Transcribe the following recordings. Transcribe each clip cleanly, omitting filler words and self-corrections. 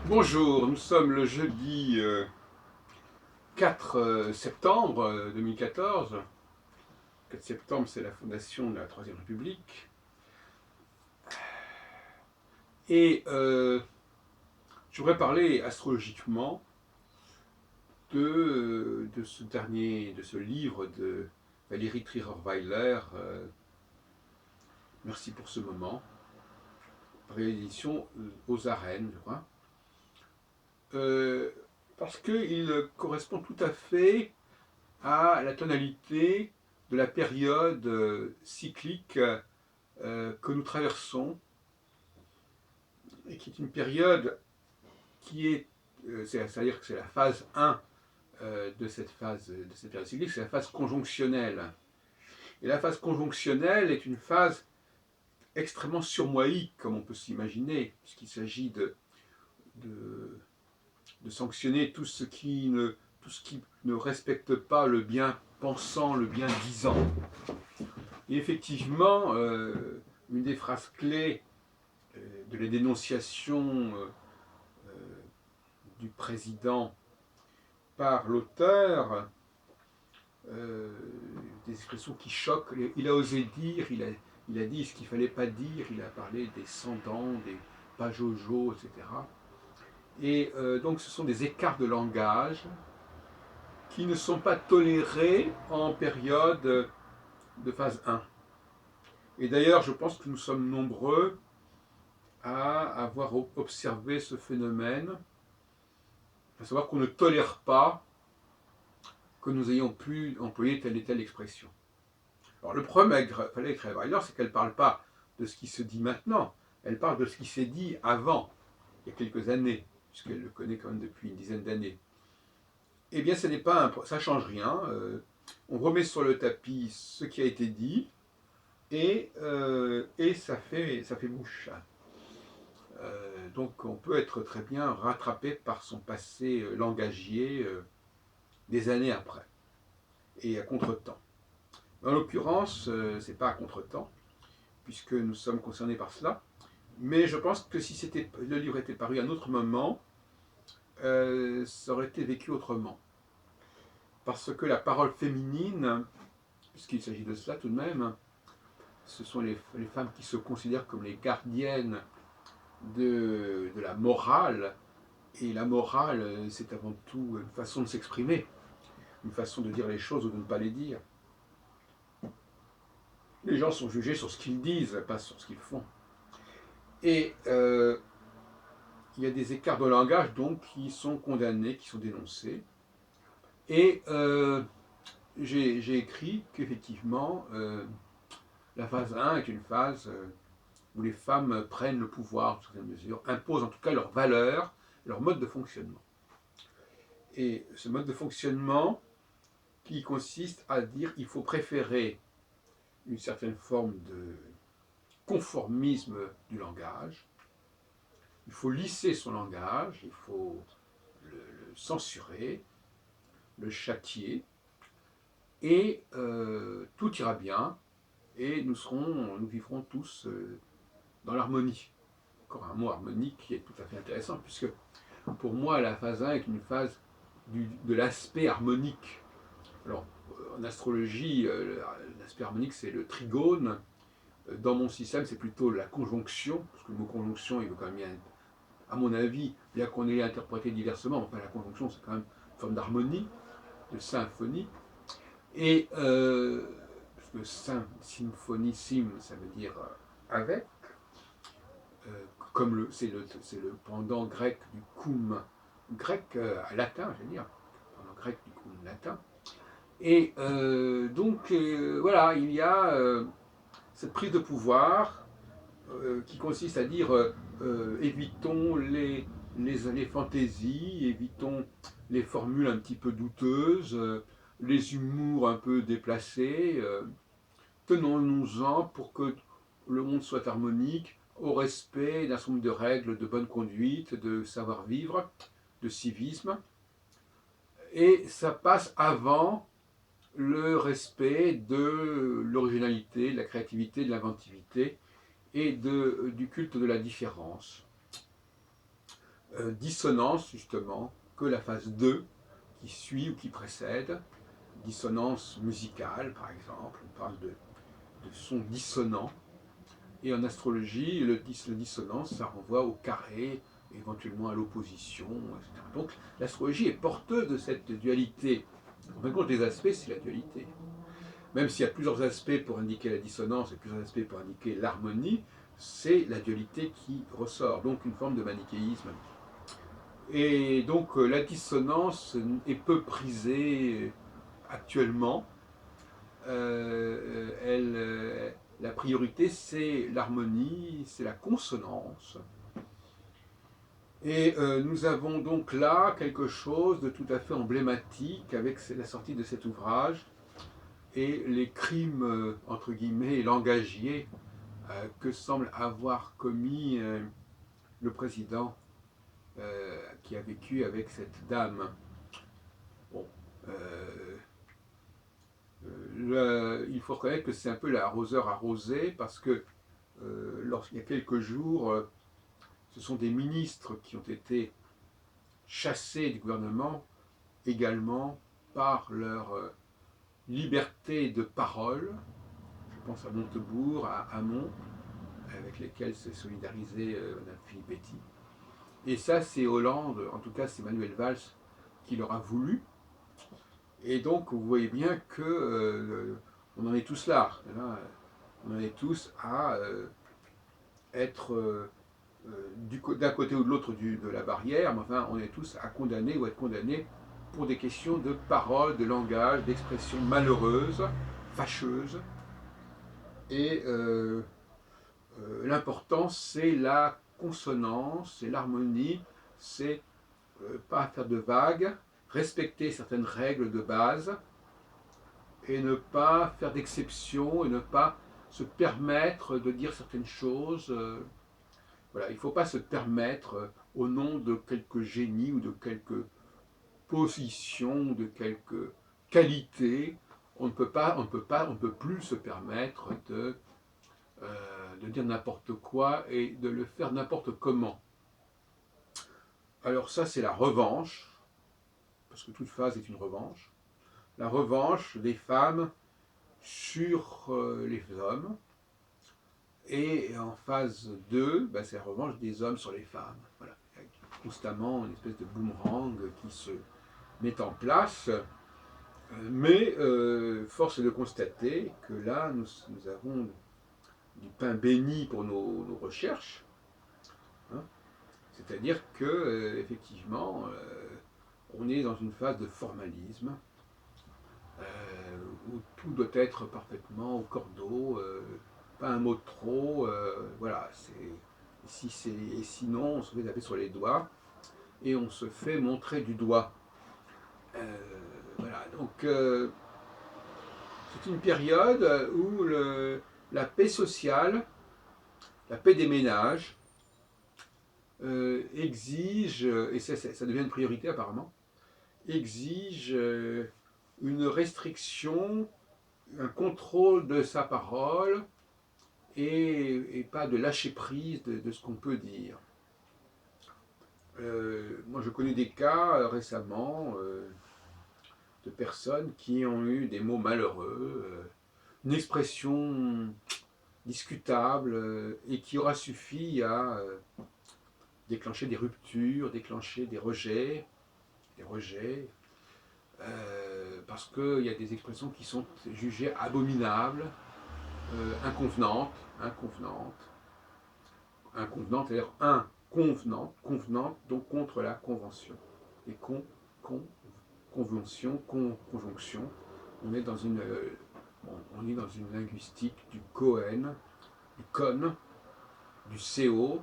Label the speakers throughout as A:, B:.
A: Bonjour, nous sommes le jeudi 4 septembre 2014. 4 septembre, c'est la fondation de la Troisième République. Et je voudrais parler astrologiquement de ce livre de Valérie Trierweiler, Merci pour ce moment, réédition aux arènes, je crois. Euh, Parce qu'il correspond tout à fait à la tonalité de la période cyclique que nous traversons, et qui est une période qui est, c'est-à-dire que c'est la phase 1 de cette période cyclique, c'est la phase conjonctionnelle. Et la phase conjonctionnelle est une phase extrêmement surmoïque, comme on peut s'imaginer, puisqu'il s'agit de, de sanctionner tout ce qui ne respecte pas le bien pensant, le bien disant. Et effectivement, une des phrases clés de la dénonciation du président par l'auteur, des expressions qui choquent. Il a osé dire, il a dit ce qu'il ne fallait pas dire, il a parlé des sans-dents, des pas jojo, etc. Et donc ce sont des écarts de langage qui ne sont pas tolérés en période de phase 1. Et d'ailleurs, je pense que nous sommes nombreux à avoir observé ce phénomène, à savoir qu'on ne tolère pas que nous ayons pu employer telle et telle expression. Alors le problème avec Valérie Trierweiler, c'est qu'elle ne parle pas de ce qui se dit maintenant, elle parle de ce qui s'est dit avant, il y a quelques années, puisqu'elle le connaît quand même depuis une dizaine d'années. Eh bien, ça ne change rien. On remet sur le tapis ce qui a été dit, et ça fait mouche. Donc on peut être très bien rattrapé par son passé langagier des années après, et à contre-temps. En l'occurrence, ce n'est pas à contre-temps, puisque nous sommes concernés par cela, mais je pense que si le livre était paru à un autre moment, ça aurait été vécu autrement. Parce que la parole féminine, puisqu'il s'agit de cela tout de même, ce sont les femmes qui se considèrent comme les gardiennes de la morale, et la morale, c'est avant tout une façon de s'exprimer, une façon de dire les choses ou de ne pas les dire. Les gens sont jugés sur ce qu'ils disent, pas sur ce qu'ils font. Et il y a des écarts de langage donc qui sont condamnés, qui sont dénoncés. Et j'ai écrit qu'effectivement, la phase 1 est une phase où les femmes prennent le pouvoir, dans certaines mesures, imposent en tout cas leurs valeurs, leur mode de fonctionnement. Et ce mode de fonctionnement qui consiste à dire qu'il faut préférer une certaine forme de conformisme du langage, il faut lisser son langage, il faut le censurer, le châtier, et tout ira bien, et nous vivrons tous dans l'harmonie. Encore un mot harmonique qui est tout à fait intéressant, puisque pour moi la phase 1 est une phase de l'aspect harmonique. Alors en astrologie, l'aspect harmonique c'est le trigone. Dans mon système, c'est plutôt la conjonction, parce que le mot conjonction, il veut quand même bien, à mon avis, bien qu'on ait interprété diversement, enfin la conjonction c'est quand même une forme d'harmonie, de symphonie. Et parce que symphonissime, ça veut dire avec, comme c'est le pendant grec du cum, grec latin, je veux dire, pendant grec du cum latin. Et donc voilà, il y a cette prise de pouvoir qui consiste à dire évitons les fantaisies, évitons les formules un petit peu douteuses, les humours un peu déplacés, tenons-nous-en pour que le monde soit harmonique, au respect d'un certain nombre de règles de bonne conduite, de savoir-vivre, de civisme. Et ça passe avant le respect de l'originalité, de la créativité, de l'inventivité et du culte de la différence. dissonance justement que la phase 2 qui suit ou qui précède, dissonance musicale par exemple, on parle de sons dissonants, et en astrologie, le dissonance, ça renvoie au carré, éventuellement à l'opposition, etc. Donc l'astrologie est porteuse de cette dualité. En fin de compte, les aspects, c'est la dualité. Même s'il y a plusieurs aspects pour indiquer la dissonance et plusieurs aspects pour indiquer l'harmonie, c'est la dualité qui ressort, donc une forme de manichéisme. Et donc la dissonance est peu prisée actuellement. La priorité, c'est l'harmonie, c'est la consonance. Et nous avons donc là quelque chose de tout à fait emblématique avec la sortie de cet ouvrage et les crimes, entre guillemets, langagiers que semble avoir commis le président qui a vécu avec cette dame. Bon, il faut reconnaître que c'est un peu l'arroseur arrosé parce que lorsqu'il y a quelques jours, ce sont des ministres qui ont été chassés du gouvernement également par leur liberté de parole. Je pense à Montebourg, à Hamon, avec lesquels s'est solidarisé Mme Filippetti. Et ça, c'est Hollande, en tout cas c'est Manuel Valls qui l'aura voulu. Et donc vous voyez bien que on en est tous là. On en est tous à être d'un côté ou de l'autre de la barrière, mais enfin on est tous à condamner ou être condamnés pour des questions de parole, de langage, d'expression malheureuse, fâcheuse. Et l'important c'est la consonance, c'est l'harmonie, c'est pas faire de vagues, respecter certaines règles de base et ne pas faire d'exception et ne pas se permettre de dire certaines choses. Voilà, il ne faut pas se permettre, au nom de quelques génies ou de quelques positions, de quelques qualités, on ne peut plus se permettre de dire n'importe quoi et de le faire n'importe comment. Alors ça, c'est la revanche, parce que toute phase est une revanche. La revanche des femmes sur les hommes. Et en phase 2, ben, c'est la revanche des hommes sur les femmes. Voilà. Il y a constamment une espèce de boomerang qui se met en place. Mais force est de constater que là, nous avons du pain béni pour nos recherches. Hein. C'est-à-dire que, effectivement, on est dans une phase de formalisme où tout doit être parfaitement au cordeau, pas un mot de trop, voilà, et sinon on se fait taper sur les doigts et on se fait montrer du doigt. Voilà, donc c'est une période où la paix sociale, la paix des ménages exige, et ça devient une priorité apparemment, exige une restriction, un contrôle de sa parole et pas de lâcher prise de ce qu'on peut dire. Moi je connais des cas récemment de personnes qui ont eu des mots malheureux, une expression discutable et qui aura suffi à déclencher des ruptures, déclencher des rejets, parce qu'il y a des expressions qui sont jugées abominables, inconvenantes, c'est-à-dire convenante, donc contre la convention. Et convention, conjonction, on est dans une linguistique du Cohen, du con, du CO,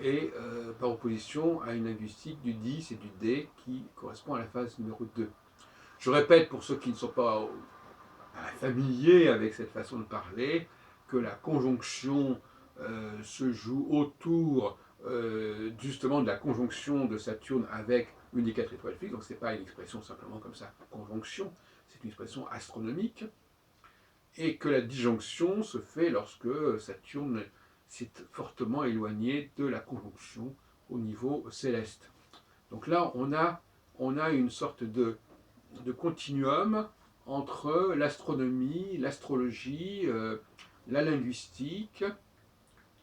A: et par opposition à une linguistique du 10 et du D qui correspond à la phase numéro 2. Je répète pour ceux qui ne sont pas familiers avec cette façon de parler, que la conjonction se joue autour justement de la conjonction de Saturne avec une des 4 étoiles fixes, donc ce n'est pas une expression simplement comme ça, conjonction, c'est une expression astronomique, et que la disjonction se fait lorsque Saturne s'est fortement éloigné de la conjonction au niveau céleste. Donc là, on a une sorte de continuum entre l'astronomie, l'astrologie, la linguistique,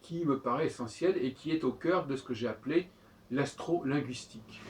A: qui me paraît essentiel et qui est au cœur de ce que j'ai appelé l'astrolinguistique.